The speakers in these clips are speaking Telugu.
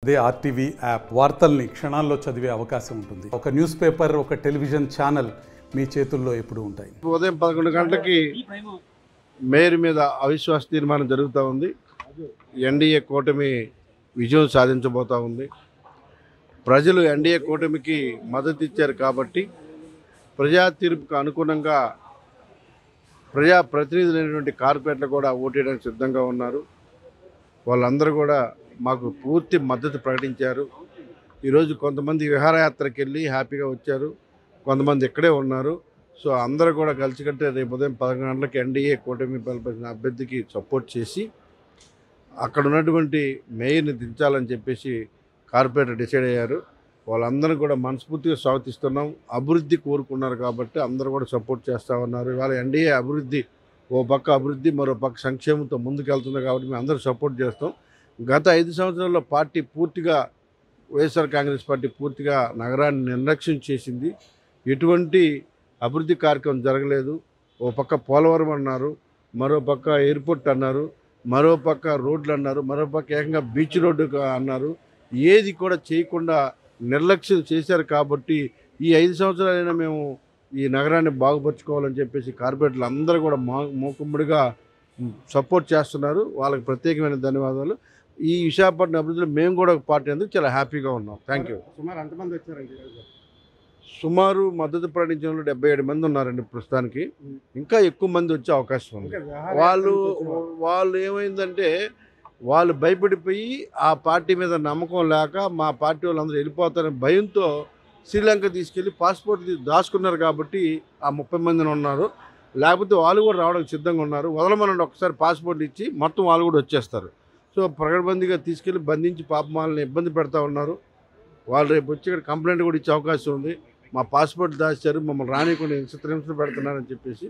అదే ఆర్టీవీ యాప్ వార్తల్ని క్షణాల్లో చదివే అవకాశం ఉంటుంది. ఒక న్యూస్ పేపర్, ఒక టెలివిజన్ ఛానల్ మీ చేతుల్లో ఎప్పుడూ ఉంటాయి. ఉదయం 11 గంటలకి మేయర్ మీద అవిశ్వాస తీర్మానం జరుగుతూ ఉంది. ఎన్డీఏ కూటమి విజయం సాధించబోతూ ఉంది. ప్రజలు ఎన్డీఏ కూటమికి మద్దతు ఇచ్చారు కాబట్టి ప్రజా తీర్పుకు అనుగుణంగా ప్రజాప్రతినిధులైనటువంటి కార్పొరేట్లు కూడా ఓటేయడానికి సిద్ధంగా ఉన్నారు. వాళ్ళందరూ కూడా మాకు పూర్తి మద్దతు ప్రకటించారు. ఈరోజు కొంతమంది విహారయాత్రకి వెళ్ళి హ్యాపీగా వచ్చారు, కొంతమంది ఇక్కడే ఉన్నారు. సో అందరూ కూడా కలిసికట్టే రేపు ఉదయం 11 గంటలకు ఎన్డీఏ కూటమి బలపరిచిన అభ్యర్థికి సపోర్ట్ చేసి అక్కడ ఉన్నటువంటి మేయర్ని దించాలని చెప్పేసి కార్పొరేటర్ డిసైడ్ అయ్యారు. వాళ్ళందరూ కూడా మనస్ఫూర్తిగా స్వాగతిస్తున్నాం. అభివృద్ధి కోరుకున్నారు కాబట్టి అందరూ కూడా సపోర్ట్ చేస్తూ ఉన్నారు. ఇవాళ ఎన్డీఏ అభివృద్ధి, ఓ పక్క అభివృద్ధి, మరో పక్క సంక్షేమంతో ముందుకెళ్తుంది కాబట్టి మేము అందరూ సపోర్ట్ చేస్తాం. గత 5 సంవత్సరాల్లో పార్టీ పూర్తిగా, వైఎస్ఆర్ కాంగ్రెస్ పార్టీ పూర్తిగా నగరాన్ని నిర్లక్ష్యం చేసింది. ఎటువంటి అభివృద్ధి కార్యక్రమం జరగలేదు. ఓ పక్క పోలవరం అన్నారు, మరో పక్క ఎయిర్పోర్ట్ అన్నారు, మరో పక్క రోడ్లు అన్నారు, మరో పక్క ఏకంగా బీచ్ రోడ్డు అన్నారు. ఏది కూడా చేయకుండా నిర్లక్ష్యం చేశారు. కాబట్టి ఈ 5 సంవత్సరాలైనా మేము ఈ నగరాన్ని బాగుపరుచుకోవాలని చెప్పేసి కార్పొరేటర్లు అందరూ కూడా మూకుమ్మడిగా సపోర్ట్ చేస్తున్నారు. వాళ్ళకి ప్రత్యేకమైన ధన్యవాదాలు. ఈ విశాఖపట్నం అభివృద్ధిలో మేము కూడా ఒక పార్టీ అందుకు చాలా హ్యాపీగా ఉన్నాం. Thank you. సుమారు ఎంతమంది వచ్చారండి? సుమారు మద్దతు ప్రకటించిన 77 మంది ఉన్నారండి ప్రస్తుతానికి. ఇంకా ఎక్కువ మంది వచ్చే అవకాశం ఉంది. వాళ్ళు ఏమైందంటే వాళ్ళు భయపడిపోయి ఆ పార్టీ మీద నమ్మకం లేక మా పార్టీ వాళ్ళందరూ వెళ్ళిపోతారని భయంతో శ్రీలంక తీసుకెళ్ళి పాస్పోర్ట్ దాచుకున్నారు. కాబట్టి ఆ 30 మందిని ఉన్నారు. లేకపోతే వాళ్ళు కూడా రావడానికి సిద్ధంగా ఉన్నారు. వదలమనండి, ఒకసారి పాస్పోర్ట్ ఇచ్చి మొత్తం వాళ్ళు కూడా వచ్చేస్తారు. సో ప్రకటబందీగా తీసుకెళ్ళి బంధించి పాపం వాళ్ళని ఇబ్బంది పెడతా ఉన్నారు. వాళ్ళు రేపు వచ్చి ఇక్కడ కంప్లైంట్ కూడా ఇచ్చే అవకాశం ఉంది. మా పాస్పోర్ట్ దాచారు, మమ్మల్ని రానికుండా హింసలు పెడుతున్నారని చెప్పేసి.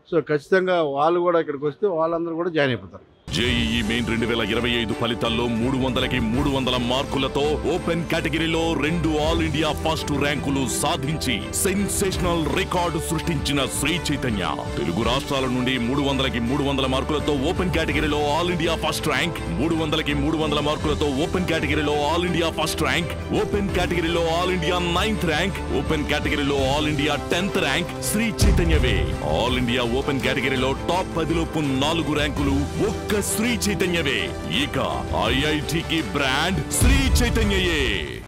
సో ఖచ్చితంగా వాళ్ళు కూడా ఇక్కడికి వస్తే వాళ్ళందరూ కూడా జాయిన్ అయిపోతారు. జేఈఈ మెయిన్ 2025 ఫలితాల్లో 300కి 300 మార్కులతో ఓపెన్ కేటగిరీలో 2 ఆల్ ఇండియా ఫస్ట్ ర్యాంకులు సాధించి సెన్సేషనల్ రికార్డు సృష్టించిన శ్రీ చైతన్య తెలుగు రాష్ట్రాల నుండి 300కి 300 మార్కులతో ఓపెన్ కేటగిరీలో ఆల్ ఇండియా ఫస్ట్ ర్యాంక్, 300కి 300 మార్కులతో ఓపెన్ కేటగిరీలో all India first rank, open కేటగిరీలో all India 9th rank, open కేటగిరీలో ఆల్ ఇండియా 10th ర్యాంక్ శ్రీ చైతన్యవే. ఆల్ ఇండియా ఓపెన్ కేటగిరీలో టాప్ 10లోపు 4 ర్యాంకులు ఒక్క శ్రీ చైతన్యవే. ఇక ఐఐటికి బ్రాండ్ శ్రీ చైతన్యయే.